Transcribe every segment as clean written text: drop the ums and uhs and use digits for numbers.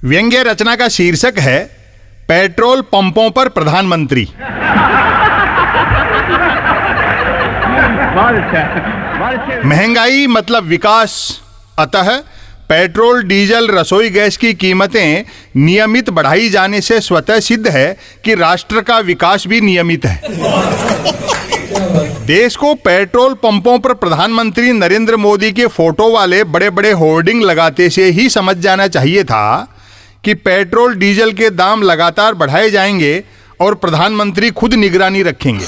व्यंग्य रचना का शीर्षक है पेट्रोल पंपों पर प्रधानमंत्री। महंगाई मतलब विकास, अतः पेट्रोल डीजल रसोई गैस की कीमतें नियमित बढ़ाई जाने से स्वतः सिद्ध है कि राष्ट्र का विकास भी नियमित है। देश को पेट्रोल पंपों पर प्रधानमंत्री नरेंद्र मोदी के फोटो वाले बड़े बड़े होर्डिंग लगाते से ही समझ जाना चाहिए था कि पेट्रोल डीजल के दाम लगातार बढ़ाए जाएंगे और प्रधानमंत्री खुद निगरानी रखेंगे।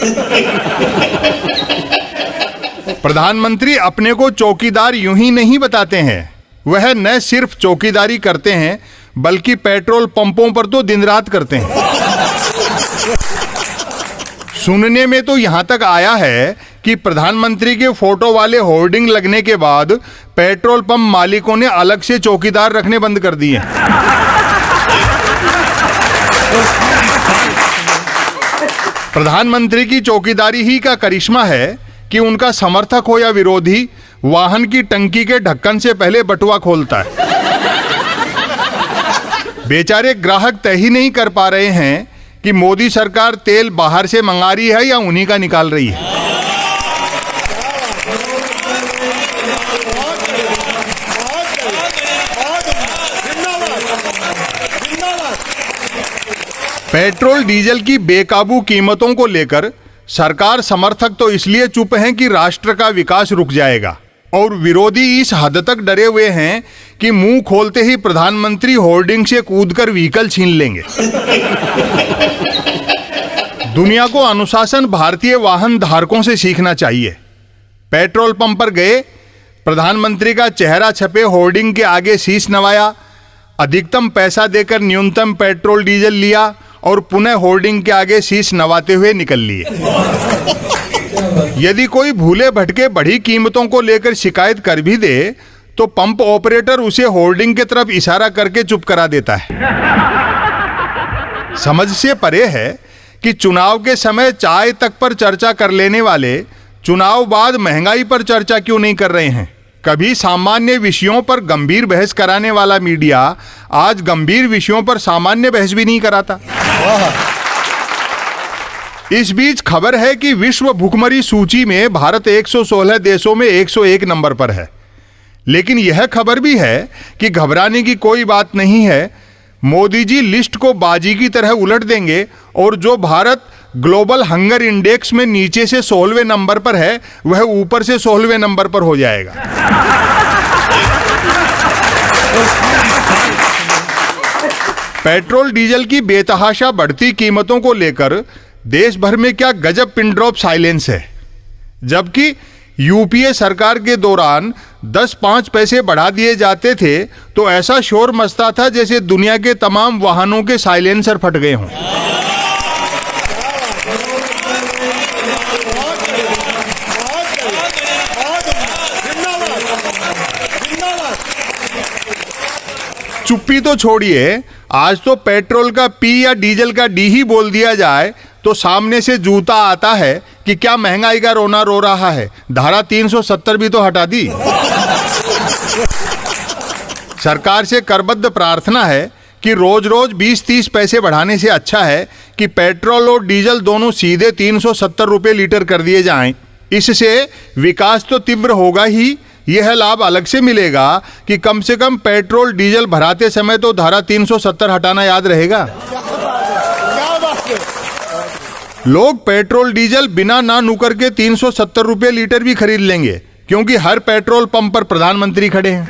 प्रधानमंत्री अपने को चौकीदार यूं ही नहीं बताते हैं, वह न सिर्फ चौकीदारी करते हैं बल्कि पेट्रोल पंपों पर तो दिन रात करते हैं। सुनने में तो यहां तक आया है कि प्रधानमंत्री के फोटो वाले होर्डिंग लगने के बाद पेट्रोल पंप मालिकों ने अलग से चौकीदार रखने बंद कर दिए। प्रधानमंत्री की चौकीदारी ही का करिश्मा है कि उनका समर्थक हो या विरोधी वाहन की टंकी के ढक्कन से पहले बटुआ खोलता है। बेचारे ग्राहक तय ही नहीं कर पा रहे हैं कि मोदी सरकार तेल बाहर से मंगा रही है या उन्हीं का निकाल रही है। पेट्रोल डीजल की बेकाबू कीमतों को लेकर सरकार समर्थक तो इसलिए चुप हैं कि राष्ट्र का विकास रुक जाएगा, और विरोधी इस हद तक डरे हुए हैं कि मुंह खोलते ही प्रधानमंत्री होर्डिंग से कूदकर व्हीकल छीन लेंगे। दुनिया को अनुशासन भारतीय वाहन धारकों से सीखना चाहिए। पेट्रोल पंप पर गए, प्रधानमंत्री का चेहरा छपे होर्डिंग के आगे शीश नवाया, अधिकतम पैसा देकर न्यूनतम पेट्रोल डीजल लिया और पुनः होर्डिंग के आगे शीश नवाते हुए निकल लिए। यदि कोई भूले भटके बढ़ी कीमतों को लेकर शिकायत कर भी दे तो पंप ऑपरेटर उसे होर्डिंग की तरफ इशारा करके चुप करा देता है। समझ से परे है कि चुनाव के समय चाय तक पर चर्चा कर लेने वाले चुनाव बाद महंगाई पर चर्चा क्यों नहीं कर रहे हैं। कभी सामान्य विषयों पर गंभीर बहस कराने वाला मीडिया आज गंभीर विषयों पर सामान्य बहस भी नहीं कराता। इस बीच खबर है कि विश्व भुखमरी सूची में भारत 116 देशों में 101 नंबर पर है। लेकिन यह खबर भी है कि घबराने की कोई बात नहीं है, मोदी जी लिस्ट को बाजी की तरह उलट देंगे और जो भारत ग्लोबल हंगर इंडेक्स में नीचे से 16वें नंबर पर है वह ऊपर से 16वें नंबर पर हो जाएगा। पेट्रोल डीजल की बेतहाशा बढ़ती कीमतों को लेकर देश भर में क्या गजब पिन ड्रॉप साइलेंस है। जबकि यूपीए सरकार के दौरान 10-5 पैसे बढ़ा दिए जाते थे तो ऐसा शोर मचता था जैसे दुनिया के तमाम वाहनों के साइलेंसर फट गए हों। चुप्पी तो छोड़िए, आज तो पेट्रोल का पी या डीजल का डी ही बोल दिया जाए तो सामने से जूता आता है कि क्या महंगाई का रोना रो रहा है, धारा 370 भी तो हटा दी। सरकार से करबद्ध प्रार्थना है कि रोज रोज 20-30 पैसे बढ़ाने से अच्छा है कि पेट्रोल और डीजल दोनों सीधे 370 रुपये लीटर कर दिए जाएं। इससे विकास तो तीव्र होगा ही, यह लाभ अलग से मिलेगा कि कम से कम पेट्रोल डीजल भराते समय तो धारा 370 हटाना याद रहेगा। लोग पेट्रोल डीजल बिना ना नुकर के 370 रुपये लीटर भी खरीद लेंगे क्योंकि हर पेट्रोल पंप पर प्रधानमंत्री खड़े हैं।